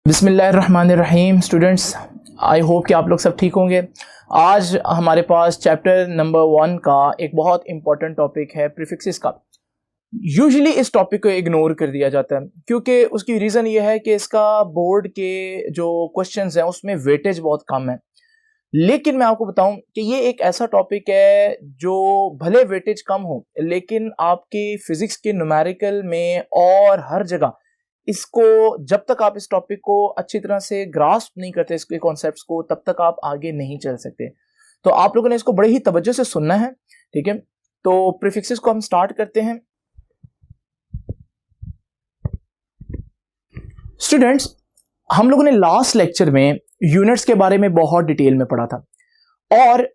बिस्मिल्लाहिर्रहमानिर्रहीम। Students, I hope कि आप लोग सब ठीक होंगे। आज हमारे पास चैप्टर नंबर 1 का एक बहुत इंपॉर्टेंट टॉपिक है प्रीफिक्सेस का। यूजुअली इस टॉपिक को इग्नोर कर दिया जाता है क्योंकि उसकी रीज़न ये है कि इसका बोर्ड के जो क्वेश्चंस हैं उसमें वेटेज बहुत कम है। लेकिन मैं आपको बताऊं कि ये एक ऐसा टॉपिक है जो भले वेटेज कम हो लेकिन आपकी फिजिक्स के न्यूमेरिकल में और हर जगह इसको, जब तक आप इस टॉपिक को अच्छी तरह से ग्रास्प नहीं करते इसके कॉन्सेप्ट्स को, तब तक आप आगे नहीं चल सकते। तो आप लोगों ने इसको बड़े ही तवज्जो से सुनना है, ठीक है। तो प्रीफिक्सेस को हम स्टार्ट करते हैं। स्टूडेंट्स, हम लोगों ने लास्ट लेक्चर में यूनिट्स के बारे में बहुत डिटेल में पढ़ा था और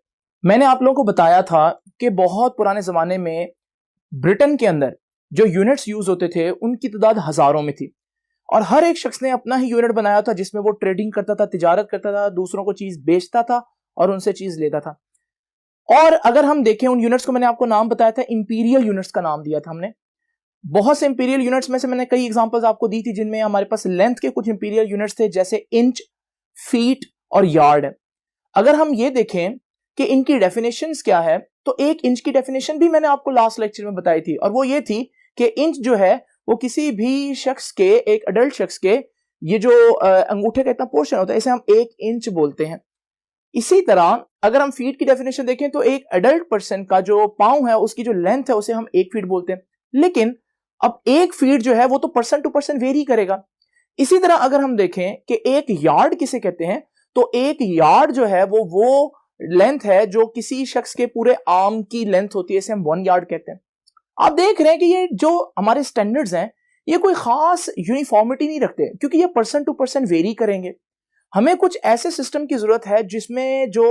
मैंने आप लोगों को बताया था कि बहुत पुराने जमाने में ब्रिटेन के अंदर जो यूनिट्स यूज होते थे उनकी तादाद हजारों में थी और हर एक शख्स ने अपना ही यूनिट बनाया था जिसमें वो ट्रेडिंग करता था, तिजारत करता था, दूसरों को चीज बेचता था और उनसे चीज लेता था। और अगर हम देखें उन यूनिट्स को, मैंने आपको नाम बताया था, इंपीरियल यूनिट्स का नाम दिया था हमने। बहुत से इंपीरियल यूनिट्स में से मैंने कई एग्जांपल्स आपको दी थी जिनमें हमारे पास लेंथ के कुछ इंपीरियल यूनिट्स थे जैसे इंच, फीट और यार्ड। अगर हम ये देखें कि इनकी डेफिनेशंस क्या है, तो एक इंच की डेफिनेशन भी मैंने आपको लास्ट लेक्चर में बताई थी और वो ये थी कि इंच जो है वो किसी भी शख्स के, एक अडल्ट शख्स के, ये जो अंगूठे का इतना पोर्शन होता है इसे हम 1 इंच बोलते हैं। इसी तरह अगर हम फीट की डेफिनेशन देखें तो एक अडल्ट पर्सन का जो पांव है उसकी जो लेंथ है उसे हम 1 फीट बोलते हैं। लेकिन अब 1 फीट जो है वो तो पर्सन टू पर्सन वेरी करेगा। इसी तरह अगर हम देखें कि एक यार्ड किसे कहते हैं, तो एक यार्ड जो है वो लेंथ है जो किसी शख्स के पूरे आर्म की लेंथ होती है, इसे हम 1 यार्ड कहते हैं। आप देख रहे हैं कि ये जो हमारे स्टैंडर्ड्स हैं ये कोई खास यूनिफॉर्मिटी नहीं रखते क्योंकि ये पर्सन टू पर्सन वेरी करेंगे। हमें कुछ ऐसे सिस्टम की जरूरत है जिसमें जो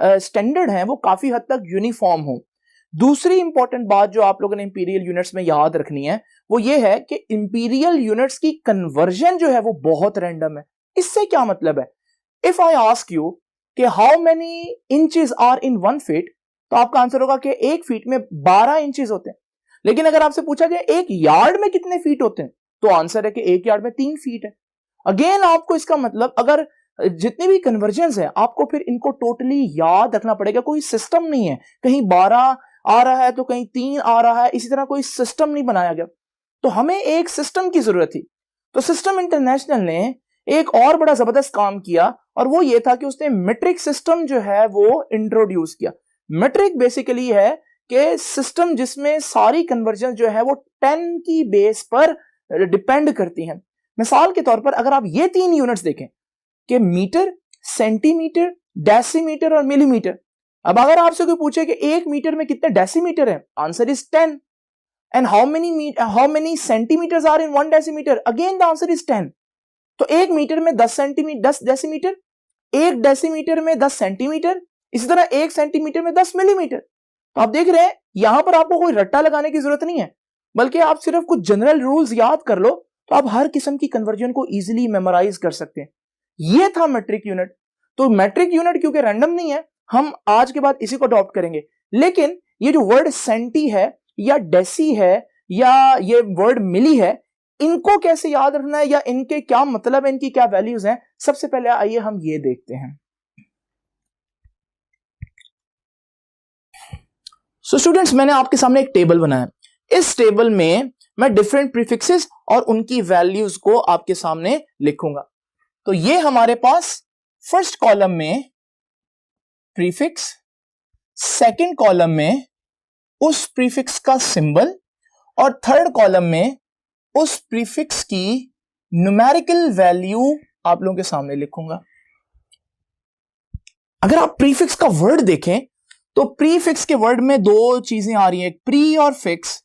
स्टैंडर्ड हैं वो काफी हद तक यूनिफॉर्म हो। दूसरी इंपॉर्टेंट बात जो आप लोगों ने इंपीरियल यूनिट्स में याद रखनी है वो ये है कि इंपीरियल यूनिट्स की कन्वर्जन जो है वो बहुत रैंडम है। इससे क्या मतलब है? इफ आई आस्क यू कि how many inches are in 1 feet, तो आपका आंसर होगा कि 1 फीट में 12 इंचेस होते हैं। लेकिन अगर आपसे पूछा जाए 1 यार्ड में कितने फीट होते हैं, तो आंसर है कि 1 यार्ड में 3 फीट है। अगेन आपको इसका मतलब, अगर जितनी भी कन्वर्जेंस है आपको फिर इनको टोटली याद रखना पड़ेगा। कोई सिस्टम नहीं है, कहीं 12 आ रहा है तो कहीं 3 आ रहा है, इसी तरह कोई सिस्टम नहीं बनाया गया। तो हमें एक सिस्टम की जरूरत थी। तो सिस्टम इंटरनेशनल ने एक और बड़ा जबरदस्त काम किया और वो ये था कि उसने मीट्रिक सिस्टम जो है वो इंट्रोड्यूस किया। मीट्रिक बेसिकली है कि सिस्टम जिसमें सारी कन्वर्जन जो है वो 10 की बेस पर डिपेंड करती हैं। मिसाल के तौर पर अगर आप ये 3 यूनिट्स देखें कि मीटर, सेंटीमीटर, डेसीमीटर और मिलीमीटर। अब अगर आपसे कोई पूछे कि 1 मीटर में कितने डेसीमीटर हैं, answer is 10। And how many centimetres are in 1 decimetre, again the answer is 10। तो 1 मीटर में 10 डेसीमीटर, 1 डेसीमीटर में 10 सेंटीमीटर, इसी तरह 1 सेंटीमीटर में 10 मिलीमीटर। तो आप देख रहे हैं यहां पर आपको कोई रट्टा लगाने की जरूरत नहीं है, बल्कि आप सिर्फ कुछ जनरल रूल्स याद कर लो तो आप हर किस्म की कन्वर्जन को इजीली मेमोराइज कर सकते हैं। ये था मैट्रिक यूनिट। तो मैट्रिक यूनिट क्योंकि रैंडम नहीं है, हम आज के बाद इसी को अडॉप्ट करेंगे। लेकिन ये जो वर्ड सेंटी है या डेसी है या ये वर्ड मिली है, इनको कैसे याद रखना है या इनके क्या मतलब है, इनकी क्या वैल्यूज हैं, सबसे पहले आइए हम ये देखते हैं। सो स्टूडेंट्स, मैंने आपके सामने एक टेबल बनाया। इस टेबल में मैं डिफरेंट प्रीफिक्सेस और उनकी वैल्यूज को आपके सामने लिखूंगा। तो ये हमारे पास फर्स्ट कॉलम में प्रीफिक्स, सेकंड कॉलम में उस प्रीफिक्स का सिंबल और थर्ड कॉलम में उस प्रीफिक्स की न्यूमेरिकल वैल्यू आप लोगों के सामने लिखूंगा। अगर आप प्रीफिक्स का वर्ड देखें तो प्रीफिक्स के वर्ड में 2 चीजें आ रही हैं, प्री और फिक्स।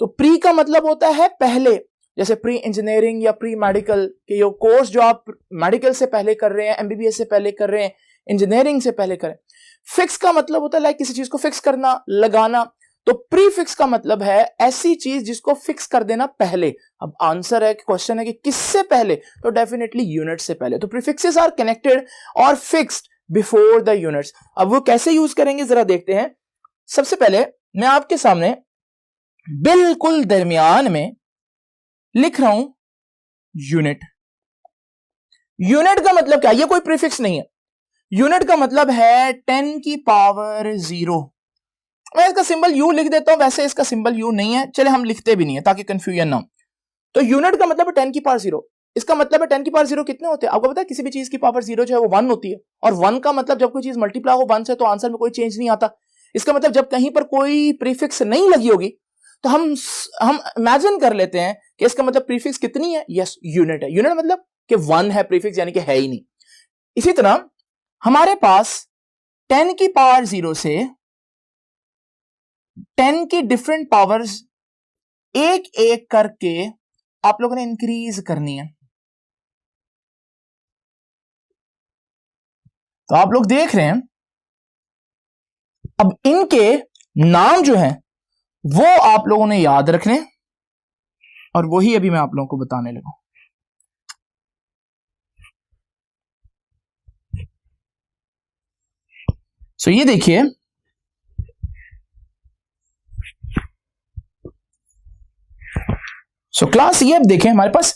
तो प्री का मतलब होता है पहले, जैसे प्री इंजीनियरिंग या प्री मेडिकल के ये कोर्स जो आप मेडिकल से पहले कर रहे हैं, एमबीबीएस से पहले कर रहे हैं, इंजीनियरिंग से पहले करें। फिक्स का मतलब होता है लाइक किसी चीज को फिक्स करना, लगाना। तो प्री फिक्स का मतलब है ऐसी चीज जिसको फिक्स कर देना पहले। अब आंसर है, क्वेश्चन है कि किससे पहले, तो डेफिनेटली यूनिट से पहले। तो प्रीफिक्सेस आर कनेक्टेड और फिक्स्ड बिफोर द यूनिट्स। अब वो कैसे यूज करेंगे जरा देखते हैं। सबसे पहले मैं आपके सामने बिल्कुल दरमियान में लिख रहा हूं यूनिट। यूनिट का मतलब क्या, ये कोई प्रीफिक्स नहीं है। यूनिट का मतलब है 10 की पावर 0। मैं इसका सिंबल यू लिख देता हूं, वैसे इसका सिंबल यू नहीं है, चले हम लिखते भी नहीं है ताकि कंफ्यूजन ना हो। तो यूनिट का मतलब है 10 की पावर 0। इसका मतलब है 10 की पावर 0 कितने होते हैं आपको पता है? किसी भी चीज की पावर 0 जो है वो 1 होती है, और 1 का मतलब जब कोई चीज मल्टीप्लाई हो 1 से तो आंसर में कोई चेंज नहीं आता। इसका मतलब जब कहीं पर कोई प्रीफिक्स नहीं लगी होगी तो हम इमेजिन कर लेते हैं कि इसका मतलब प्रीफिक्स कितनी है, यस यूनिट है। यूनिट मतलब कि 1 है प्रीफिक्स, यानी कि है ही नहीं। इसी तरह हमारे पास 10 की पावर 0 से 10 की डिफरेंट पावर्स एक एक करके आप लोगों ने इंक्रीज करनी है। तो आप लोग देख रहे हैं, अब इनके नाम जो है वो आप लोगों ने याद रखने, और वही अभी मैं आप लोगों को बताने लगा। सो ये देखिए, सो क्लास ये अब देखें, हमारे पास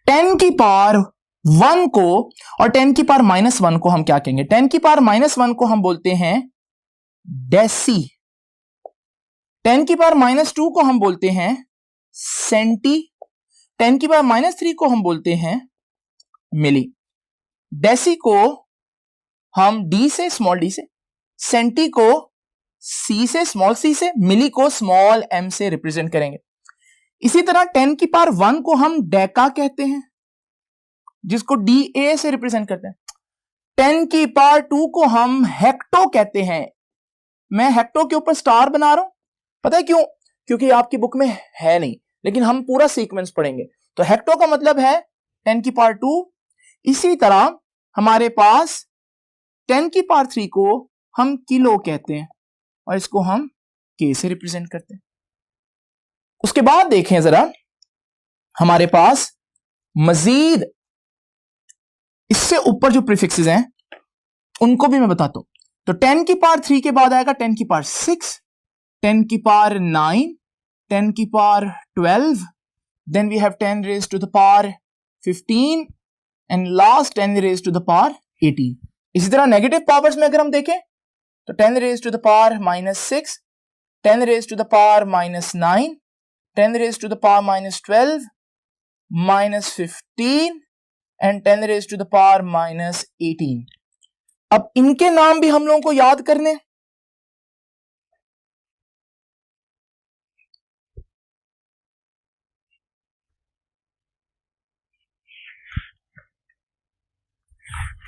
10 की पावर 1 को और 10 की पावर -1 को हम क्या कहेंगे? 10 की पावर -1 को हम बोलते हैं डेसी, 10 की पावर -2 को हम बोलते हैं सेंटी, 10 की पावर -3 को हम बोलते हैं मिली। डेसी को हम डी से, स्मॉल डी से, सेंटी को सी से, स्मॉल सी से, मिली को स्मॉल एम से रिप्रेजेंट करेंगे। इसी तरह 10 की पावर 1 को हम डेका कहते हैं, जिसको डी ए से रिप्रेजेंट करते हैं। 10 की पावर 2 को हम हेक्टो कहते हैं। मैं हेक्टो के ऊपर स्टार बना रहा हूं, पता है क्यों? क्योंकि आपकी बुक में है नहीं, लेकिन हम पूरा सीक्वेंस पढ़ेंगे। तो हेक्टो का मतलब है 10 की पावर 2। इसी तरह हमारे पास 10 की पावर 3 को हम किलो कहते हैं, और इसको हम के से रिप्रेजेंट करते हैं। उसके बाद देखें जरा, हमारे पास मजीद इससे ऊपर जो प्रीफिक्सेस हैं उनको भी मैं बताता हूं। तो 10 की पावर 3 के बाद आएगा 10 की पावर 6, 10 की पावर 9, 10 की power 12, then we have 10 raise to the power 15, and last 10 raise to the power 18। इसी तरह नेगेटिव पावर्स में अगर हम देखें तो 10 raise to the power -6, 10 raise to the power -9, 10 raise to the power -12, -15 and 10 raise to the power -18। अब इनके नाम भी हम लोगों को याद करने।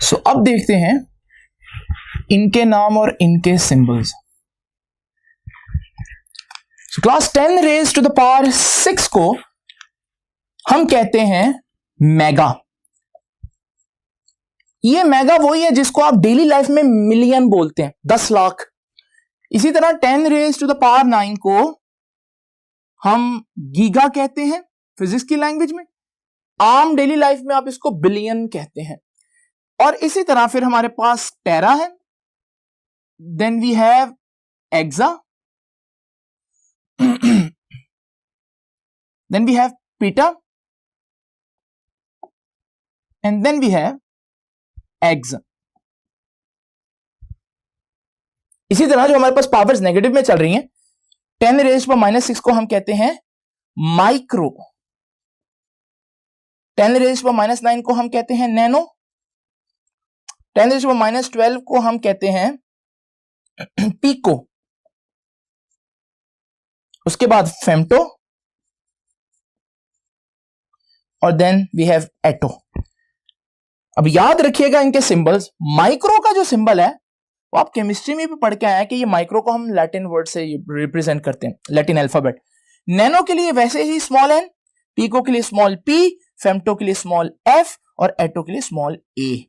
सो अब देखते हैं इनके नाम और इनके symbols. Class 10 raise to the power 6 को हम कहते हैं मेगा। ये मेगा वही है जिसको आप डेली लाइफ में मिलियन बोलते हैं, 10 लाख। इसी तरह 10 रेज टू द पावर 9 को हम गीगा कहते हैं फिजिक्स की लैंग्वेज में, आम डेली लाइफ में आप इसको बिलियन कहते हैं। और इसी तरह फिर हमारे पास टेरा है, then we have exa, then we have peta, and then we have ex. इसी तरह जो हमारे पास पावर्स नेगेटिव में चल रही हैं, 10 रेज पर -6 को हम कहते हैं माइक्रो, 10 रेज पर -9 को हम कहते हैं नैनो, 10 रेज पर -12 को हम कहते हैं पीको, उसके बाद फेम्टो, और देन वी हैव एटो। अब याद रखिएगा इनके सिंबल्स। माइक्रो का जो सिंबल है वो आप केमिस्ट्री में भी पढ़ के आए हैं कि ये माइक्रो को हम लैटिन वर्ड से रिप्रेजेंट करते हैं, लैटिन अल्फाबेट। नैनो के लिए वैसे ही स्मॉल एन, पीको के लिए स्मॉल पी, फेम्टो के लिए स्मॉल एफ, और एटो के लिए स्मॉल ए।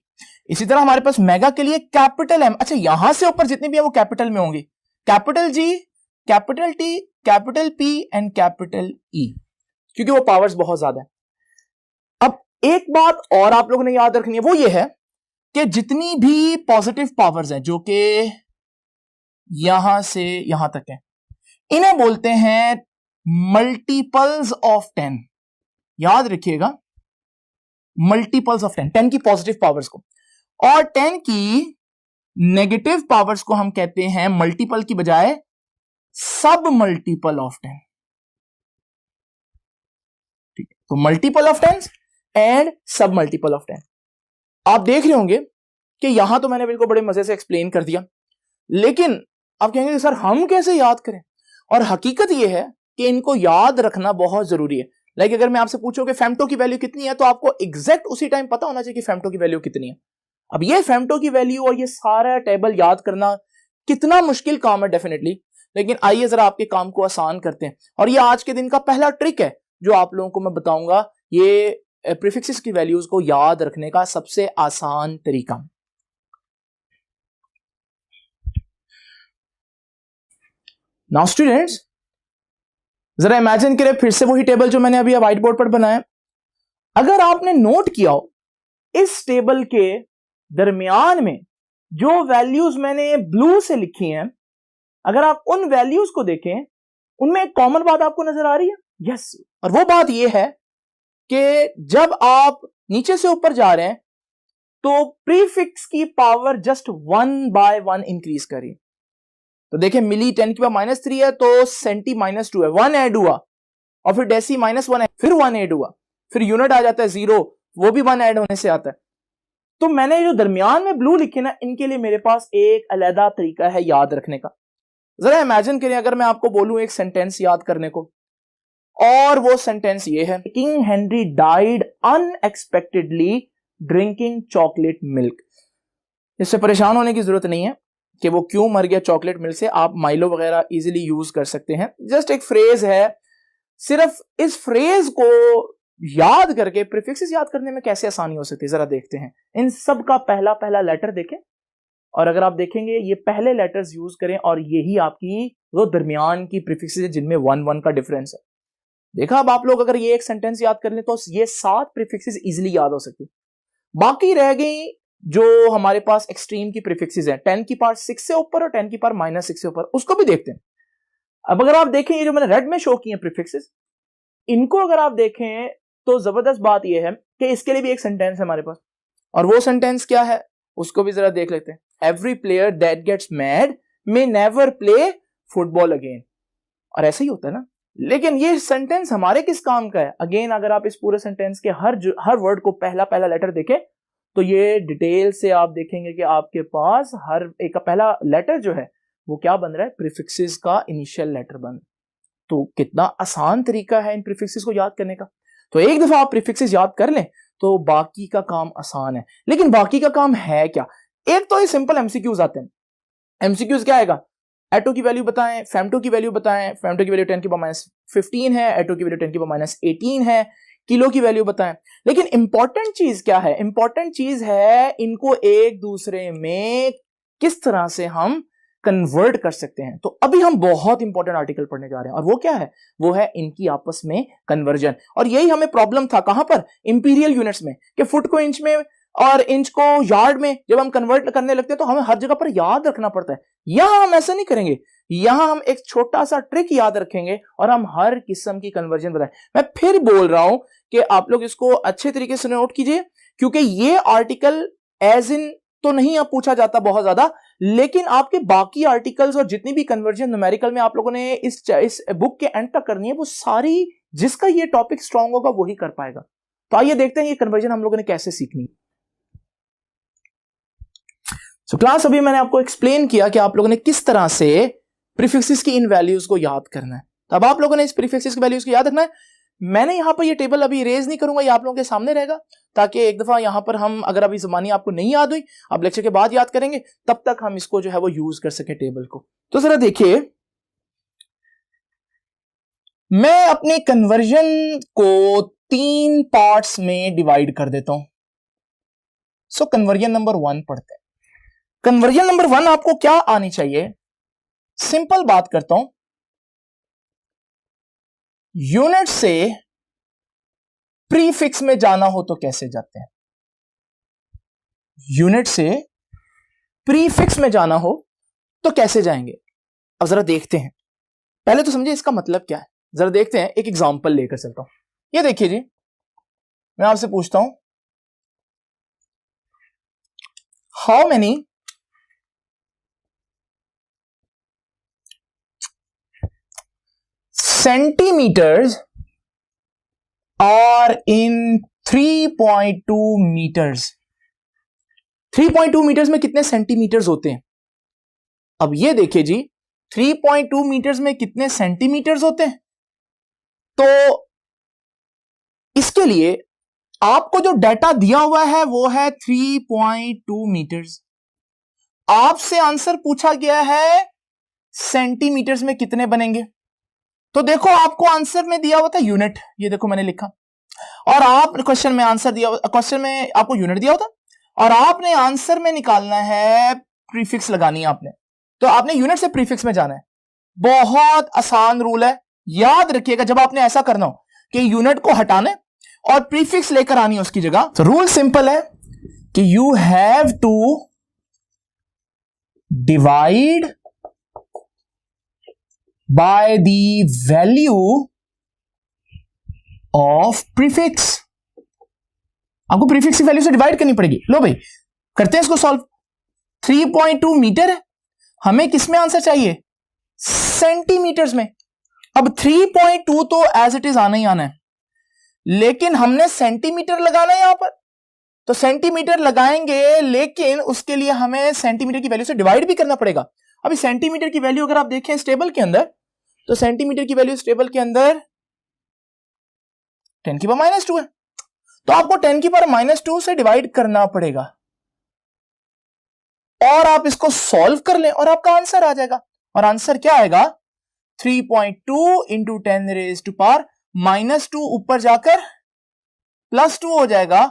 इसी तरह हमारे पास मेगा के लिए कैपिटल एम। अच्छा, यहां से ऊपर जितनी भी है वो कैपिटल में होंगी, capital G, capital T, capital P and capital E, क्योंकि वो पावर्स बहुत ज्यादा है। अब एक बात और आप लोगों ने याद रखनी है, वो ये है कि जितनी भी पॉजिटिव पावर्स हैं जो कि यहां से यहां तक है, इन्हें बोलते हैं मल्टीपल्स ऑफ 10। याद रखिएगा, मल्टीपल्स ऑफ 10, 10 की पॉजिटिव पावर्स को, और 10 की नेगेटिव पावर्स को हम कहते हैं मल्टीपल की बजाय सब मल्टीपल ऑफ 10। ठीक है, तो मल्टीपल ऑफ 10 एंड सब मल्टीपल ऑफ 10। आप देख रहे होंगे कि यहां तो मैंने बिल्कुल बड़े मजे से एक्सप्लेन कर दिया, लेकिन आप कहेंगे सर हम कैसे याद करें? और हकीकत यह है कि इनको याद रखना बहुत जरूरी है। लाइक अगर मैं आपसे पूछूं कि फेम्टो की वैल्यू कितनी है, तो आपको एग्जैक्ट उसी टाइम पता होना चाहिए कि फेम्टो की वैल्यू कितनी है। अब ये फेम्टो की वैल्यू और ये सारा टेबल याद करना कितना मुश्किल काम है डेफिनेटली, लेकिन आइए जरा आपके काम को आसान करते हैं। और ये आज के दिन का पहला ट्रिक है जो आप लोगों को मैं बताऊंगा, ये प्रीफिक्सेस की वैल्यूज को याद रखने का सबसे आसान तरीका। नाउ स्टूडेंट्स, जरा इमेजिन करें फिर से वही टेबल जो मैंने अभी व्हाइट बोर्ड पर बनाया। अगर आपने नोट किया हो, इस टेबल के दरमियान में जो वैल्यूज मैंने ब्लू से लिखी हैं, अगर आप उन वैल्यूज को देखें, उनमें एक कॉमन बात आपको नजर आ रही है। यस, और वो बात यह है कि जब आप नीचे से ऊपर जा रहे हैं तो प्रीफिक्स की पावर जस्ट 1 by 1 इंक्रीज करिए। तो देखिए मिली 10 की पावर -3 है, तो सेंटी -2 है, 1 ऐड हुआ, और फिर डेसी -1 है, फिर 1 ऐड हुआ, फिर यूनिट आ जाता है 0, वो भी 1 ऐड होने से आता है। तो मैंने जो दरमियान में ब्लू लिखे ना, इनके लिए मेरे पास एक अलग तरीका है याद रखने का। जरा इमेजिन करें, अगर मैं आपको बोलूं एक सेंटेंस याद करने को, और वो सेंटेंस ये है, king Henry died unexpectedly drinking chocolate milk. इससे परेशान होने की जरूरत नहीं है कि वो क्यों मर गया चॉकलेट मिल्क से, आप माइलो वगैरह इजीली यूज कर सकते हैं। जस्ट एक फ्रेज है, सिर्फ इस फ्रेज को याद करके प्रीफिक्सेस याद करने में कैसे आसानी हो सकती है, जरा देखते हैं। इन सब का पहला पहला लेटर देखें, और अगर आप देखेंगे ये पहले लेटर्स यूज करें, और यही आपकी वो दरमियान की प्रीफिक्सेस है जिनमें 1 का डिफरेंस है। देखा, अब आप लोग अगर ये एक सेंटेंस याद कर लें तो ये 7 प्रीफिक्सेस इजीली याद हो सकती। बाकी रह गई जो हमारे पास एक्सट्रीम की प्रीफिक्सेस हैं, 10 की पावर 6 से ऊपर और 10 की पावर -6 से ऊपर, उसको भी देखते हैं। अब अगर आप देखें ये जो मैंने रेड में शो किए हैं प्रीफिक्सेस, इनको अगर आप देखें तो जबरदस्त बात यह है कि इसके लिए भी एक सेंटेंस है हमारे पास, और वो सेंटेंस क्या है उसको भी जरा देख लेते हैं। Every player that gets mad may never play football again. और ऐसा ही होता है ना, लेकिन ये सेंटेंस हमारे किस काम का है? अगेन अगर आप इस पूरे सेंटेंस के हर वर्ड को पहला पहला लेटर देखें, तो ये डिटेल से आप देखेंगे कि आपके पास हर एक का पहला लेटर जो है वो क्या बन रहा है, प्रीफिक्सेस का इनिशियल लेटर बन। तो कितना आसान तरीका है इन प्रीफिक्सेस को याद करने का। तो एक दफा आप प्रीफिक्सेस याद कर लें तो बाकी का काम आसान है। लेकिन बाकी का काम है क्या? एक तो ये सिंपल एमसीक्यूज आते हैं। एमसीक्यूज क्या आएगा? एटो की वैल्यू बताएं, फेम्टो की वैल्यू बताएं, फेम्टो की वैल्यू 10 की पावर -15 है, एटो की वैल्यू 10 की पावर -18 है, किलो की वैल्यू बताएं। लेकिन इंपॉर्टेंट चीज क्या है? इंपॉर्टेंट चीज है इनको एक दूसरे में किस तरह से हम कन्वर्ट कर सकते हैं। तो अभी हम बहुत इंपॉर्टेंट आर्टिकल पढ़ने जा रहे हैं, और वो क्या है? वो है इनकी आपस में कन्वर्जन। और यही हमें प्रॉब्लम था कहां पर? इंपीरियल यूनिट्स में, कि फुट को इंच में और इंच को यार्ड में जब हम कन्वर्ट करने लगते हैं तो हमें हर जगह पर याद रखना पड़ता है। यहां हम ऐसा नहीं करेंगे, यहां हम एक छोटा सा ट्रिक याद रखेंगे और हम हर किस्म की कन्वर्जन बताएं। मैं फिर बोल रहा हूं कि आप लोग इसको अच्छे तरीके से नोट कीजिए, क्योंकि ये आर्टिकल एज इन तो नहीं अब पूछा जाता बहुत ज्यादा, लेकिन आपके बाकी आर्टिकल्स और जितनी भी कन्वर्जन न्यूमेरिकल में आप लोगों ने इस बुक के एंड तक करनी है, वो सारी जिसका ये टॉपिक स्ट्रांग होगा वही कर पाएगा। तो आइए देखते हैं ये कन्वर्जन हम लोगों ने कैसे सीखनी। तो क्लास अभी मैंने आपको एक्सप्लेन किया कि आप लोगों ने किस तरह से प्रीफिक्सेस की इन वैल्यूज को याद करना है। तो अब आप लोगों ने इस प्रीफिक्सेस की वैल्यूज को याद रखना है। मैंने यहां पर ये टेबल अभी इरेज नहीं करूंगा, ये आप लोगों के सामने रहेगा, ताकि एक दफा यहां पर हम अगर अभी ज़बानी आपको नहीं याद हुई, आप लेक्चर के बाद याद करेंगे, तब तक हम इसको जो है वो यूज कर सके टेबल को। तो जरा देखिए, मैं अपने कन्वर्जन को 3 पार्ट्स में डिवाइड कर देता हूं। सो कन्वर्जन नंबर 1 पढ़ते हैं। कन्वर्जन नंबर 1 आपको क्या आनी चाहिए? सिंपल बात करता हूं, यूनिट से प्रीफिक्स में जाना हो तो कैसे जाते हैं? यूनिट से प्रीफिक्स में जाना हो तो कैसे जाएंगे? अब जरा देखते हैं, पहले तो समझिए इसका मतलब क्या है। जरा देखते हैं, एक एग्जांपल लेकर चलता हूं। ये देखिए जी, मैं आपसे पूछता हूं how many centimetres are in 3.2 metres. 3.2 metres में कितने सेंटीमीटर्स होते हैं? अब ये देखिए जी, 3.2 मीटर्स में कितने सेंटीमीटर्स होते हैं? तो इसके लिए आपको जो डाटा दिया हुआ है वो है 3.2 मीटर्स। आपसे आंसर पूछा गया है सेंटीमीटर्स में कितने बनेंगे। तो देखो आपको आंसर में दिया हुआ था यूनिट, ये देखो मैंने लिखा, और आप क्वेश्चन में आंसर दिया, क्वेश्चन में आपको यूनिट दिया होता और आपने आंसर में निकालना है, प्रीफिक्स लगानी है आपने। तो आपने यूनिट से प्रीफिक्स में जाना है। बहुत आसान रूल है, याद रखिएगा जब आपने ऐसा करना हो कि यूनिट को हटाने और प्रीफिक्स लेकर आनी है उसकी जगह। तो रूल सिंपल है कि you have to divide by the value of prefix. आपको प्रीफिक्स की वैल्यू से डिवाइड करनी पड़ेगी। लो भाई करते हैं इसको सॉल्व। 3.2 मीटर है, हमें किसमें आंसर चाहिए? सेंटीमीटर्स में। अब 3.2 तो एज इट इज आना ही आना है, लेकिन हमने सेंटीमीटर लगाना है यहां पर, तो सेंटीमीटर लगाएंगे, लेकिन उसके लिए हमें सेंटीमीटर की वैल्यू से डिवाइड भी करना पड़ेगा। अभी सेंटीमीटर की वैल्यू अगर आप देखें स्टेबल के अंदर, तो सेंटीमीटर की वैल्यू स्टेबल के अंदर 10⁻² है, तो आपको 10⁻² से डिवाइड करना पड़ेगा और आप इसको सॉल्व कर लें और आपका आंसर आ जाएगा। और आंसर क्या आएगा? 3.2 इंटू 10⁻² ऊपर जाकर +2 हो जाएगा,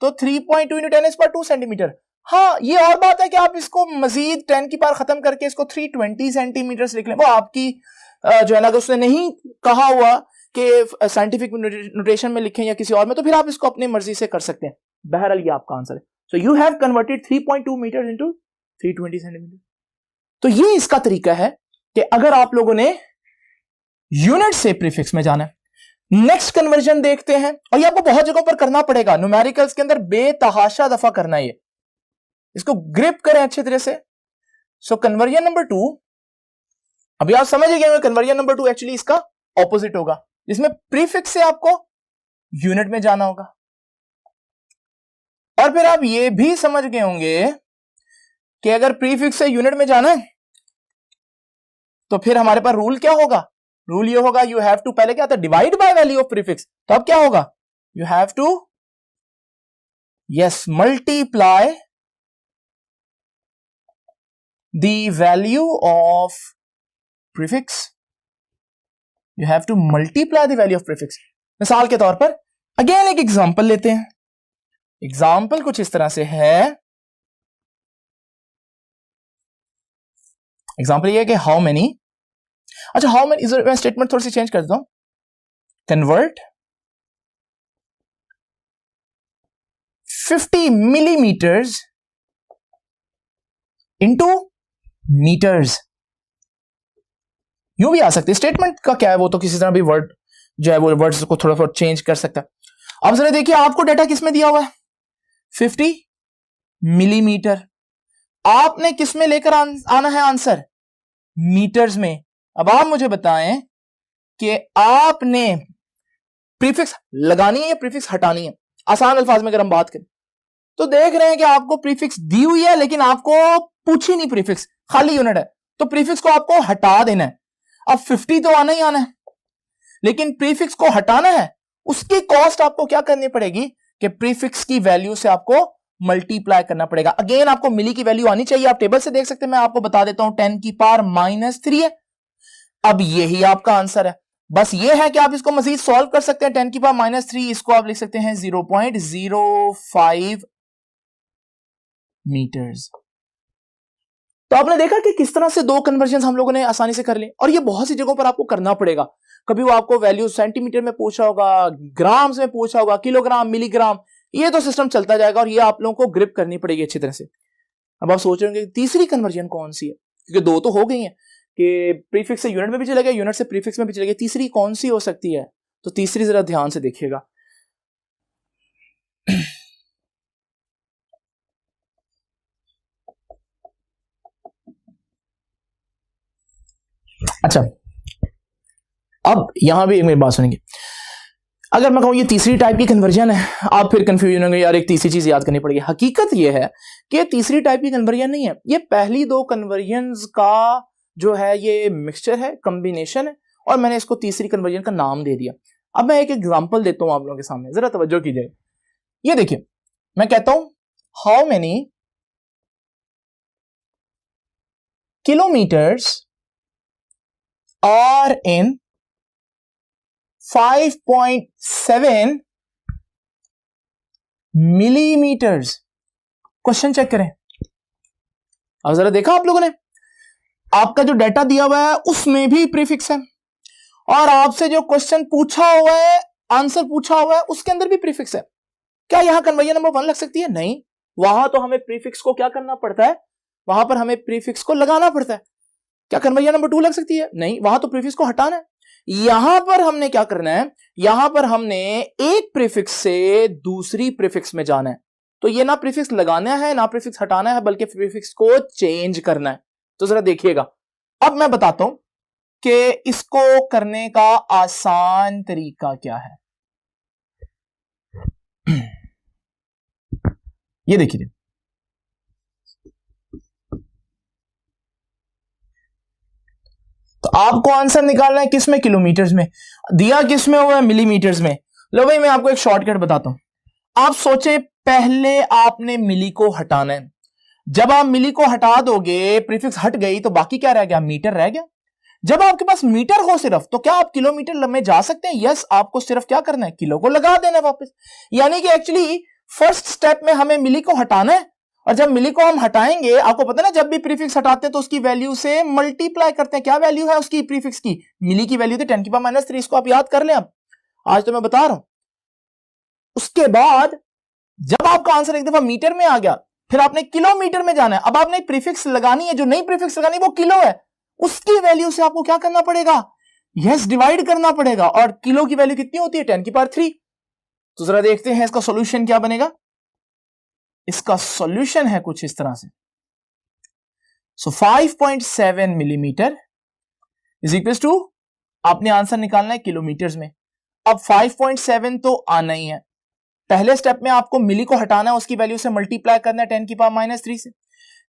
तो 3.2 इंटू 10⁻² सेंटीमीटर। हाँ, ये और बात है कि आप इसको मजीद 10 की पावर खत्म करके इसको 320 सेंटीमीटर लिख लें। वो आपकी जो है ना, अगर उसने नहीं कहा हुआ कि साइंटिफिक नोटेशन में लिखें या किसी और में, तो फिर आप इसको अपनी मर्जी से कर सकते हैं। बहरहाल ये आपका आंसर है। So you have converted 3.2 metre into 320 centimetre. तो ये इसका तरीका है कि अगर आप लोगों ने यूनिट से प्रीफिक्स में जाना है। नेक्स्ट कन्वर्जन देखते हैं, और ये आपको बहुत जगहों पर करना पड़ेगा, न्यूमेरिकल्स के अंदर बेतहाशा दफा करना है ये, इसको ग्रिप करें अच्छे तरह से। सो कन्वर्जन नंबर 2, अभी आप समझ गए कन्वर्जन नंबर 2 एक्चुअली इसका ऑपोजिट होगा, जिसमें प्रीफिक्स से आपको यूनिट में जाना होगा। और फिर आप ये भी समझ गए होंगे कि अगर प्रीफिक्स से यूनिट में जाना है तो फिर हमारे पास रूल क्या होगा? रूल ये होगा, यू हैव टू, पहले क्या था, divide by value of prefix, तो अब क्या होगा? You have to, yes, multiply the value of prefix. You have to multiply the value of prefix. मिसाल के तौर पर अगेन एक एग्जांपल लेते हैं। एग्जाम्पल कुछ इस तरह से है। एग्जाम्पल ये है कि हाउ मेनी, अच्छा हाउ मेनी, मैं स्टेटमेंट थोड़ी सी चेंज कर देता हूं। Convert 50 millimetres into metres. यूं भी आ सकती है, स्टेटमेंट का क्या है, वो तो किसी तरह भी वर्ड जो है वो वर्ड्स को थोड़ा बहुत चेंज कर सकता है। अब जरा देखिए आपको डाटा किसमें दिया हुआ है? 50 मिलीमीटर। आपने किसमें लेकर आना है आंसर? मीटर्स में। अब आप मुझे बताएं कि आपने प्रीफिक्स लगानी है या प्रीफिक्स हटानी है। आसान अल्फाज में अगर हम बात करें तो देख रहे हैं कि आपको प्रीफिक्स दी हुई है, लेकिन आपको पूछी नहीं प्रीफिक्स, खाली यूनिट है, तो प्रीफिक्स को आपको हटा देना है। अब 50 तो आना ही आना है, लेकिन प्रीफिक्स को हटाना है, उसकी कॉस्ट आपको क्या करनी पड़ेगी कि प्रीफिक्स की वैल्यू से आपको मल्टीप्लाई करना पड़ेगा। अगेन आपको मिली की वैल्यू आनी चाहिए, आप टेबल से देख सकते हैं, मैं आपको बता देता हूं 10⁻³ है। अब यही आपका आंसर है। बस ये है कि आप इसको मजीद सॉल्व कर सकते हैं। 10⁻³ इसको आप लिख सकते हैं 0.05 मीटर्स। तो आपने देखा कि किस तरह से दो कन्वर्जन हम लोगों ने आसानी से कर ली, और ये बहुत सी जगहों पर आपको करना पड़ेगा। कभी वो आपको वैल्यू सेंटीमीटर में पूछा होगा, ग्राम्स में पूछा होगा, किलोग्राम, मिलीग्राम, ये तो सिस्टम चलता जाएगा और ये आप लोगों को ग्रिप करनी पड़ेगी अच्छी तरह से। अब आप सोच रहे होंगे तीसरी कन्वर्जन कौन सी है, क्योंकि दो तो हो गई हैं कि प्रीफिक्स से यूनिट में भी चला गया, यूनिट से प्रीफिक्स में भी चला गया, तीसरी कौन सी हो सकती है? तो तीसरी जरा ध्यान से देखिएगा। अच्छा, अब यहां भी एक मेरी बात सुनेंगे। अगर मैं कहूं ये तीसरी टाइप की कन्वर्जन है, आप फिर कंफ्यूजन होंगे, यार एक तीसरी चीज याद करनी पड़ेगी। हकीकत ये है कि तीसरी टाइप की कन्वर्जन नहीं है, ये पहली दो कन्वर्जन्स का जो है ये मिक्सचर है, कॉम्बिनेशन है, और मैंने इसको तीसरी कन्वर्जन का नाम दे दिया। अब मैं एक एग्जांपल देता हूं आप लोगों के सामने, जरा तवज्जो कीजिए। ये देखिए, मैं कहता हूं how many kilometres are in 5.7 millimetres. Question check करें। अब जरा देखा आप लोगों ने, आपका जो डाटा दिया हुआ है उसमें भी प्रीफिक्स है, और आपसे जो क्वेश्चन पूछा हुआ है, आंसर पूछा हुआ है, उसके अंदर भी प्रीफिक्स है। क्या यहां कन्वर्जन नंबर 1 लग सकती है? नहीं, वहां तो हमें प्रीफिक्स को क्या करना पड़ता है, वहां पर हमें प्रीफिक्स को लगाना पड़ता है। क्या कन्वर्जन नंबर 2 लग सकती है? नहीं, वहां तो प्रीफिक्स को हटाना है। यहां पर हमने क्या करना है, यहां पर हमने एक प्रीफिक्स से दूसरी प्रीफिक्स में जाना है। तो ये ना प्रीफिक्स लगाना है ना प्रीफिक्स हटाना है, बल्कि प्रीफिक्स को चेंज करना है। तो जरा देखिएगा, अब मैं बताता हूं कि इसको करने का आसान तरीका क्या है। ये देखिए, तो आपको आंसर निकालना है किस में, किलोमीटर्स में, दिया किस में हुआ है, मिलीमीटर्स में। लो भाई, मैं आपको एक शॉर्टकट बताता हूं। आप सोचें, पहले आपने मिली को हटाना है। जब आप मिली को हटा दोगे, प्रीफिक्स हट गई, तो बाकी क्या रह गया, मीटर रह गया। जब आपके पास मीटर हो सिर्फ, तो क्या आप किलोमीटर में जा सकते हैं? यस, आपको सिर्फ क्या करना है, किलो को लगा देना है वापस। यानी कि एक्चुअली फर्स्ट स्टेप में हमें मिली को हटाना है, और जब मिली को हम हटाएंगे, आपको पता है ना, जब भी प्रीफिक्स हटाते हैं तो उसकी वैल्यू से मल्टीप्लाई करते हैं। क्या वैल्यू है उसकी प्रीफिक्स की? मिली की वैल्यू थी 10⁻³ इसको आप याद कर लें। अब आज तो मैं बता रहा हूं। उसके बाद जब आपका आंसर एक दफा मीटर में आ गया, फिर आपने किलोमीटर में जाना है। अब आपने प्रीफिक्स लगानी है, जो नई प्रीफिक्स लगानी वो किलो है, उसकी वैल्यू से आपको क्या करना पड़ेगा, यस, डिवाइड करना पड़ेगा। और किलो की वैल्यू कितनी होती है, 10⁻³ तो जरा देखते हैं इसका सॉल्यूशन क्या बनेगा। इसका सॉल्यूशन है कुछ इस तरह से। सो 5.7 मिलीमीटर इज इक्वल टू, आपने आंसर निकालना है किलोमीटर्स में। अब 5.7 तो आना ही है। पहले स्टेप में आपको मिली को हटाना है, उसकी वैल्यू से मल्टीप्लाई करना है 10⁻³ से।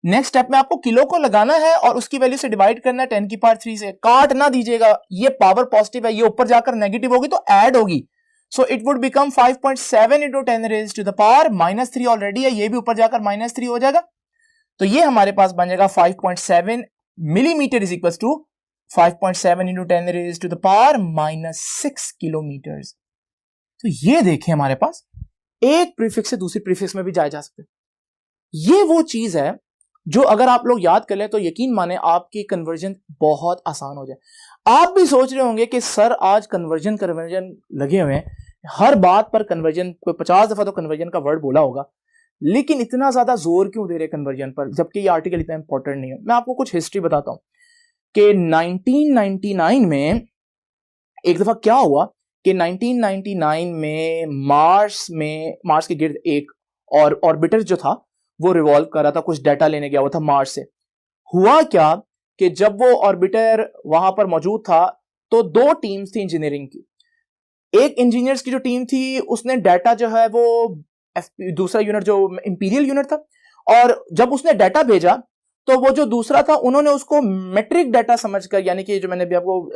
नेक्स्ट स्टेप में आपको किलो को लगाना है और उसकी वैल्यू से डिवाइड करना है 10⁻³ से। काट ना दीजिएगा, ये पावर पॉजिटिव है, ये ऊपर जाकर नेगेटिव होगी तो ऐड होगी। So it would become 5.7 into 10⁻³ already है, ये भी ऊपर जाकर -3 हो जाएगा। तो ये हमारे पास बन जाएगा 5.7 millimetre is equal to 5.7 into 10⁻⁻6 kilometre. तो ये देखें, हमारे पास एक प्रीफिक्स से दूसरी प्रीफिक्स में भी जाया जा सकता है। ये वो चीज है जो अगर आप लोग याद कर लें तो यकीन माने आपकी कन्वर्जन बहुत आसान हो जाए। आप भी सोच रहे होंगे कि सर आज कन्वर्जन लगे हुए हैं, हर बात पर कन्वर्जन, कोई 50 दफा तो कन्वर्जन का वर्ड बोला होगा, लेकिन इतना ज्यादा जोर क्यों दे रहे कन्वर्जन पर, जबकि ये आर्टिकल इतना इंपॉर्टेंट नहीं है। मैं आपको कुछ हिस्ट्री बताता हूं कि 1999 में एक दफा क्या हुआ कि 1999 में मार्स के गिर्द एक और ऑर्बिटर जो था वो रिवॉल्व कर रहा था, कुछ डाटा लेने गया हुआ था मार्स से। हुआ क्या कि जब वो ऑर्बिटर वहां पर मौजूद था तो दो टीम्स थी इंजीनियरिंग की। एक इंजीनियर्स की जो टीम थी उसने डाटा जो है वो दूसरा यूनिट जो इंपीरियल यूनिट था, और जब उसने डाटा भेजा तो वो जो दूसरा था उन्होंने उसको मेट्रिक डाटा समझकर, यानी कि जो मैंने भी आपको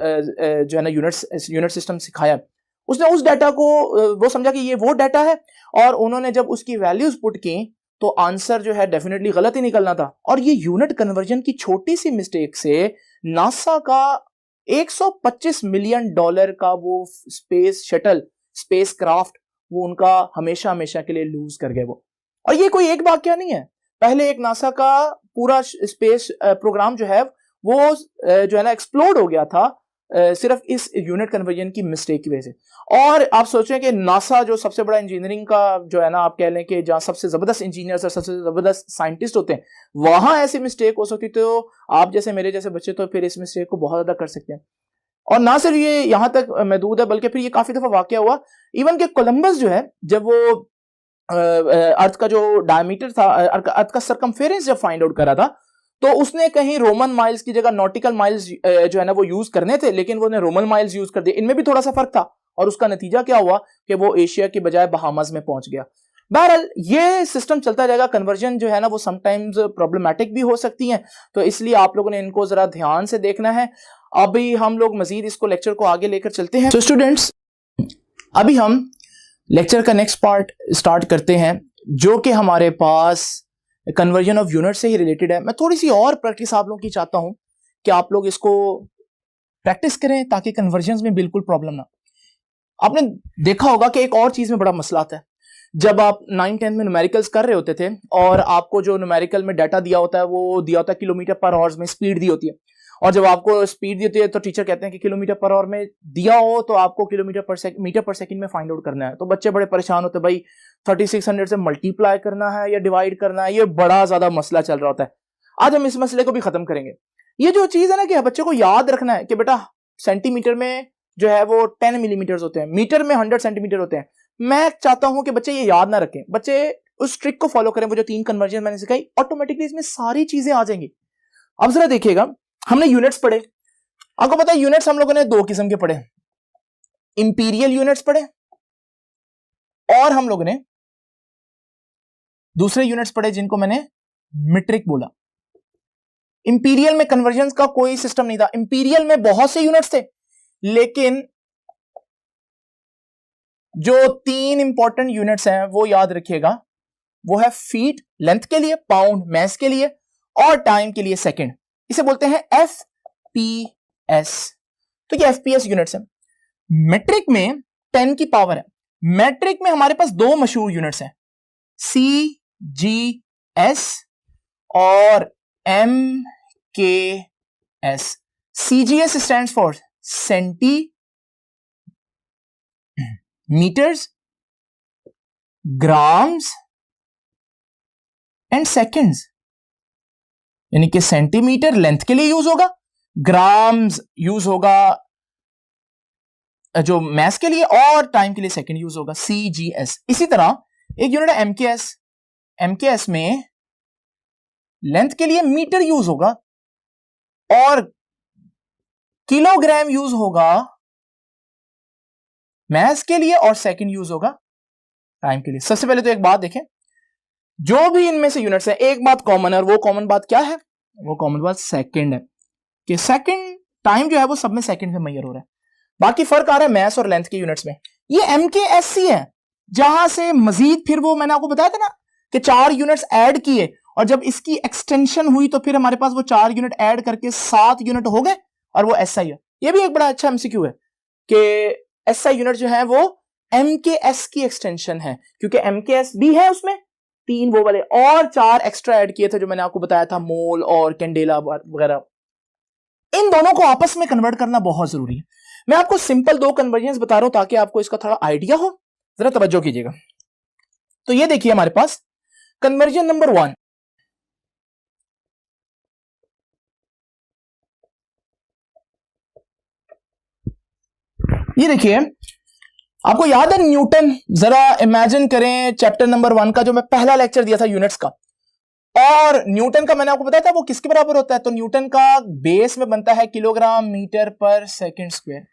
जो है ना यूनिट सिस्टम सिखाया, उसने उस डाटा को वो समझा कि ये वो डाटा है, और उन्होंने जब उसकी वैल्यूज पुट की तो आंसर जो है डेफिनेटली गलत ही निकलना था। और ये यूनिट कन्वर्जन की छोटी सी मिस्टेक से नासा का $125 मिलियन का वो स्पेस शटल, स्पेस क्राफ्ट, वो उनका हमेशा हमेशा के लिए लूज कर गए वो। और ये कोई एक वाकया नहीं है, पहले एक नासा का पूरा स्पेस प्रोग्राम जो है वो जो है ना एक्सप्लोड हो गया था सिर्फ इस यूनिट कन्वर्जन की मिस्टेक की वजह से। और आप सोचें कि नासा जो सबसे बड़ा इंजीनियरिंग का जो है ना, आप कह लें कि जहां सबसे जबरदस्त इंजीनियर्स और सबसे जबरदस्त साइंटिस्ट होते हैं, वहां ऐसी मिस्टेक हो सकती, तो आप जैसे मेरे जैसे बच्चे तो फिर इस मिस्टेक को बहुत ज्यादा कर सकते हैं। और ना सिर्फ ये यहां तक महदूद है, बल्कि फिर ये काफी दफा वाकया हुआ, इवन के कोलंबस जो है, जब वो अर्थ का जो डायमीटर था, अर्थ का सरकमफेरेंस जब फाइंड आउट करा था, तो उसने कहीं रोमन माइल्स की जगह नॉटिकल माइल्स जो है ना वो यूज करने थे, लेकिन वो ने रोमन माइल्स यूज कर दिए। इनमें भी थोड़ा सा फर्क था और उसका नतीजा क्या हुआ कि वो एशिया के बजाय बहामास में पहुंच गया। बहरहाल ये सिस्टम चलता जाएगा। कन्वर्जन जो है ना वो समटाइम्स प्रॉब्लमैटिक भी हो सकती है, तो इसलिए आप लोगों ने इनको जरा ध्यान से देखना है। अभी हम लोग मजीद इसको लेक्चर को आगे लेकर चलते हैं। तो स्टूडेंट्स, अभी हम लेक्चर का नेक्स्ट पार्ट स्टार्ट करते हैं, जो कि हमारे पास कन्वर्जन ऑफ यूनिट से ही रिलेटेड है। मैं थोड़ी सी और प्रैक्टिस आप लोगों की चाहता हूं कि आप लोग इसको प्रैक्टिस करें ताकि कन्वर्जन में बिल्कुल प्रॉब्लम ना। आपने देखा होगा कि एक और चीज में बड़ा मसला आता है। जब आप 9-10 में न्यूमेरिकल्स कर रहे होते थे और आपको जो न्यूमेरिकल में डाटा दिया होता है वो दिया होता है किलोमीटर पर आवर में, स्पीड दी होती है, और जब आपको स्पीड दी होती है तो टीचर कहते हैं कि किलोमीटर पर आवर में दिया हो तो आपको मीटर पर सेकंड में फाइंड आउट करना है। तो बच्चे बड़े परेशान होते हैं, भाई 3600 से मल्टीप्लाई करना है या डिवाइड करना है, ये बड़ा ज्यादा मसला चल रहा होता है। आज हम इस मसले को भी खत्म करेंगे। ये जो चीज है ना कि बच्चे को याद रखना है कि बेटा सेंटीमीटर में जो है वो 10 मिलीमीटर होते हैं, मीटर में 100 सेंटीमीटर होते हैं। मैं चाहता हूं कि बच्चे ये याद ना रखें, बच्चे उस ट्रिक को फॉलो करें। वो जो 3 कन्वर्जन मैंने सिखाई, ऑटोमेटिकली इसमें सारी चीजें आ जाएंगी। अब जरा देखिएगा, हमने यूनिट्स पढ़े। आपको पता है यूनिट्स हम लोगों ने 2 किस्म के पढ़े, इंपीरियल यूनिट्स पढ़े और हम लोगों ने दूसरे यूनिट्स पढ़े जिनको मैंने मीट्रिक बोला। इंपीरियल में कन्वर्जन का कोई सिस्टम नहीं था। इंपीरियल में बहुत से यूनिट्स थे, लेकिन जो 3 इंपॉर्टेंट यूनिट्स हैं वो याद रखिएगा। वो है फीट लेंथ के लिए, पाउंड मैस के लिए, और टाइम के लिए सेकंड। इसे बोलते हैं FPS। तो ये FPS यूनिट्स हैं। मेट्रिक में 10 की पावर है। मेट्रिक में हमारे पास 2 मशहूर यूनिट्स हैं, CGS और MKS। CGS stands for centimetres, grams and seconds. यानी कि सेंटीमीटर लेंथ के लिए यूज होगा, ग्राम्स यूज होगा जो मैस के लिए, और टाइम के लिए सेकंड यूज होगा, CGS। इसी तरह एक यूनिट है MKS। MKS में लेंथ के लिए मीटर यूज होगा और किलोग्राम यूज होगा मैस के लिए, और सेकंड यूज होगा टाइम के लिए। सबसे पहले तो एक बात देखें, जो भी इनमें से यूनिट्स है एक बात कॉमन है, और वो कॉमन बात क्या है? वो कॉमन बात सेकंड है, कि सेकंड टाइम जो है वो सब में सेकंड में मेजर हो रहा है। बाकी फर्क आ रहा है मैस और लेंथ के यूनिट्स में। ये MKSC है, जहां से मजीद फिर वो मैंने आपको बताया था ना कि 4 यूनिट्स ऐड किए, और जब इसकी एक्सटेंशन हुई तो फिर हमारे पास वो 4 यूनिट ऐड करके 7 यूनिट हो गए, और वो SI है। ये भी एक बड़ा अच्छा MCQ है कि SI यूनिट जो है वो MKS की एक्सटेंशन है, क्योंकि MKS भी है उसमें 3 वो वाले, और 4 एक्स्ट्रा ऐड किए थे जो मैंने आपको बताया था, मोल और कैंडेला वगैरह। इन दोनों को आपस में कन्वर्ट करना बहुत जरूरी है। मैं आपको सिंपल 2 कन्वर्जन बता रहा हूं ताकि आपको इसका थोड़ा आइडिया हो। जरा तवज्जो कीजिएगा। तो ये देखिए हमारे पास कन्वर्जन नंबर 1। ये देखिए, आपको याद है न्यूटन? जरा इमेजिन करें चैप्टर नंबर 1 का जो मैं पहला लेक्चर दिया था यूनिट्स का, और न्यूटन का मैंने आपको बताया था वो किसके बराबर होता है? तो न्यूटन का बेस में बनता है kilogram metre per second square.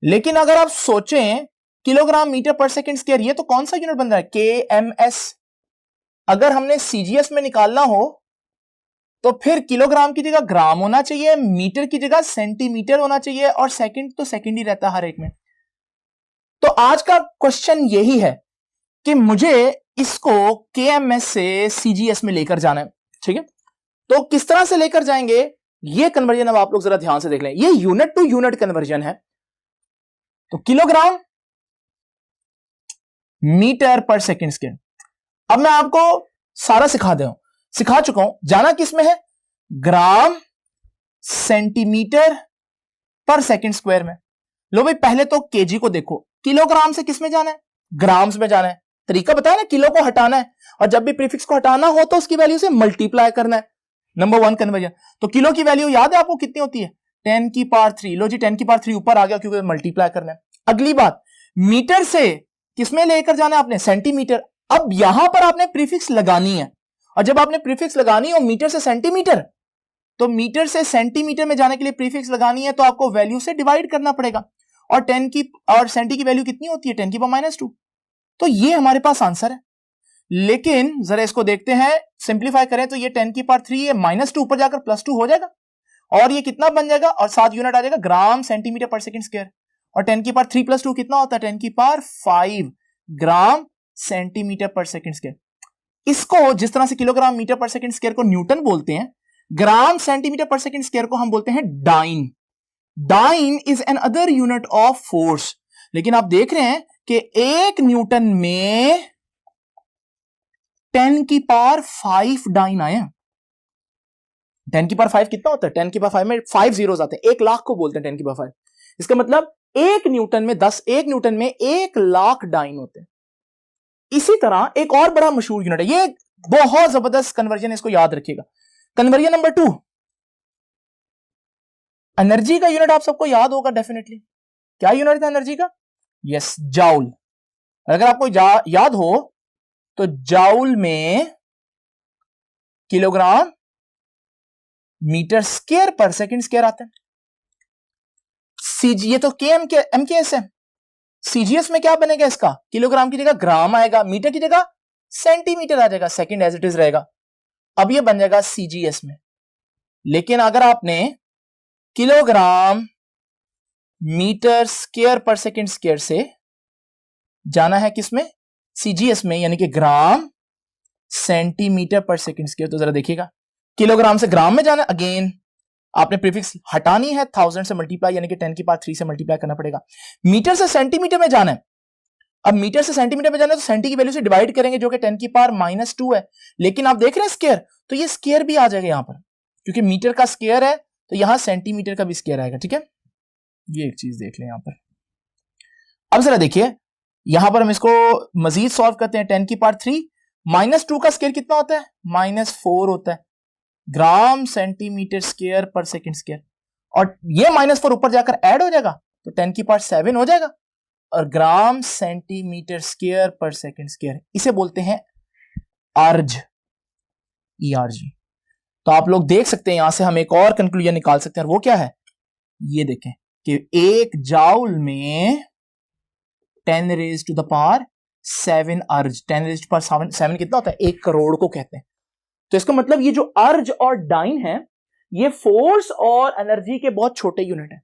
लेकिन अगर आप सोचें kilogram metre per second square, ये तो कौन सा यूनिट बन रहा है? KMS। अगर हमने CGS में निकालना हो तो फिर किलोग्राम की जगह ग्राम होना चाहिए, मीटर की जगह सेंटीमीटर होना चाहिए, और सेकंड तो सेकंड ही रहता है हर एक में। तो आज का क्वेश्चन यही है कि मुझे इसको KMS से CGS में लेकर जाना है, ठीक है? तो किस तरह से लेकर जाएंगे ये कन्वर्जन अब आप लोग जरा ध्यान से देख लें। ये यूनिट टू यूनिट कन्वर्जन है। तो kilogram metre per second square. अब मैं आपको सारा सिखा चुका हूं। जाना किस में है? ग्राम सेंटीमीटर पर सेकंड स्क्वायर में। लो भाई, पहले तो केजी को देखो, किलोग्राम से किस में जाना है? ग्राम्स में जाना है। तरीका बताया ना, किलो को हटाना है, और जब भी प्रीफिक्स को हटाना हो तो उसकी वैल्यू से मल्टीप्लाई करना है। Number 1 conversion. तो किलो की वैल्यू याद है आपको कितनी होती है? 10 की पावर 3। लो जी, 10 की पावर 3 ऊपर आ गया क्योंकि मल्टीप्लाई करना है। अगली बात, मीटर से किसमें लेकर जाना है आपने? सेंटीमीटर। अब यहां पर आपने प्रीफिक्स लगानी है, और जब आपने प्रीफिक्स लगानी हो मीटर से सेंटीमीटर, तो मीटर से सेंटीमीटर में जाने के लिए प्रीफिक्स लगानी है तो आपको वैल्यू से डिवाइड करना पड़ेगा, और 10 की और सेंटी की वैल्यू कितनी होती है 10 की पावर -2। तो ये हमारे पास आंसर है। लेकिन जरा इसको देखते हैं, सिंप्लीफाई करें तो ये 10 की पावर 3 है, -2 ऊपर जाकर +2 हो जाएगा, और ये कितना बन जाएगा, और 7 यूनिट आ जाएगा ग्राम सेंटीमीटर पर सेकंड स्क्वायर। और 10 की पावर 3 + 2 कितना होता है 10 की power 5 gram centimetre per second square. इसको जिस तरह से kilogram metre per second square को न्यूटन बोलते हैं, gram centimetre per second square को हम बोलते हैं dyne. Dyne is another unit of force. लेकिन आप देख रहे हैं कि 1 न्यूटन में 10 की पावर 5 डाइन आए। 10 की पावर 5 कितना होता है, 10 की पावर 5 में 5 जीरोस आते हैं, 1 लाख को बोलते हैं 10 की पावर 5। इसका मतलब 1 न्यूटन में 1 लाख डाइन होते हैं। इसी तरह एक और बड़ा मशहूर यूनिट है, ये बहुत जबरदस्त कन्वर्जन है, इसको याद रखिएगा। कन्वर्जन नंबर 2, एनर्जी का यूनिट आप सबको याद होगा डेफिनेटली। क्या यूनिट था एनर्जी का? Yes, joule. अगर आपको याद हो तो जाउल में किलोग्राम मीटर स्क्वायर पर सेकंड स्क्वायर आता है। सीजी, ये तो एमकेएस है। सीजीएस में क्या बनेगा इसका, किलोग्राम की जगह ग्राम आएगा, मीटर की जगह सेंटीमीटर आ जाएगा, सेकंड एज इट इज रहेगा। अब ये बन जाएगा सीजीएस में। लेकिन अगर आपने किलोग्राम मीटर स्क्वायर पर सेकंड स्क्वायर से जाना है किसमें, सीजीएस में, यानी कि ग्राम सेंटीमीटर पर सेकंड स्क्वायर, तो जरा देखिएगा, किलोग्राम से ग्राम में जाना, अगेन आपने प्रीफिक्स हटानी है, 1000 से मल्टीप्लाई यानी कि 10 की पावर 3 से मल्टीप्लाई करना पड़ेगा। मीटर से सेंटीमीटर में जाना है, अब मीटर से सेंटीमीटर में जाना है तो सेंटी की वैल्यू से डिवाइड करेंगे जो कि 10 की पावर -2 है। लेकिन आप देख रहे हैं स्क्वायर, तो ये स्क्वायर भी आ जाएगा यहां पर, क्योंकि मीटर का स्क्वायर है तो यहां सेंटीमीटर का भी स्क्वायर आएगा। ठीक है, ये एक चीज देख लें यहां पर। अब जरा देखिए, यहां पर हम इसको मजीद सॉल्व करते हैं। 10 की पावर 3 -2 का स्क्वायर कितना होता है, -4 होता है, ग्राम सेंटीमीटर स्क्वायर पर सेकंड स्क्वायर। और ये -4 ऊपर जाकर ऐड हो जाएगा तो 10 की पावर 7 हो जाएगा, और ग्राम सेंटीमीटर स्क्वायर पर सेकंड स्क्वायर, इसे बोलते हैं अर्ज, ERG। तो आप लोग देख सकते हैं, यहां से हम एक और कंक्लूजन निकाल सकते हैं, और वो क्या है, ये देखें कि 1 जाउल में 10 रेज़ टू द पावर 7 अर्ज, 10 रेज़ टू पावर 7 कितना होता है, 1 करोड़ को कहते हैं। तो इसका मतलब ये जो अर्ज और डाइन है, ये फोर्स और एनर्जी के बहुत छोटे यूनिट है,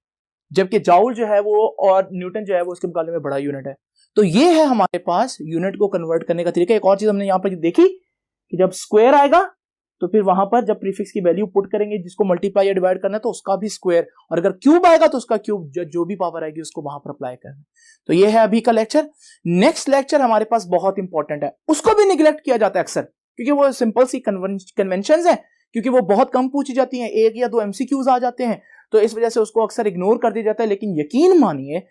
जबकि जाउल जो है वो और न्यूटन जो है वो उसके मुकाबले में बड़ा यूनिट है। तो ये है हमारे पास यूनिट को कन्वर्ट करने का तरीका। एक और चीज हमने यहां पर देखी कि जब स्क्वायर आएगा तो फिर वहां पर जब प्रीफिक्स की वैल्यू पुट करेंगे, जिसको मल्टीप्लाई या डिवाइड करना है, तो उसका भी स्क्वायर, और अगर क्यूब आएगा तो उसका क्यूब, जो भी पावर आएगी उसको वहां पर अप्लाई करना। तो ये है अभी का लेक्चर। नेक्स्ट लेक्चर हमारे पास बहुत इंपॉर्टेंट है, उसको भी निगलेक्ट किया जाता है अक्सर, क्योंकि वो सिंपल सी कन्वेंशन है, क्योंकि वो बहुत कम पूछी जाती हैं, 1 या 2 MCQs आ जाते हैं, तो इस वजह से उसको अक्सर इग्नोर कर दिया जाता है। लेकिन यकीन मानिए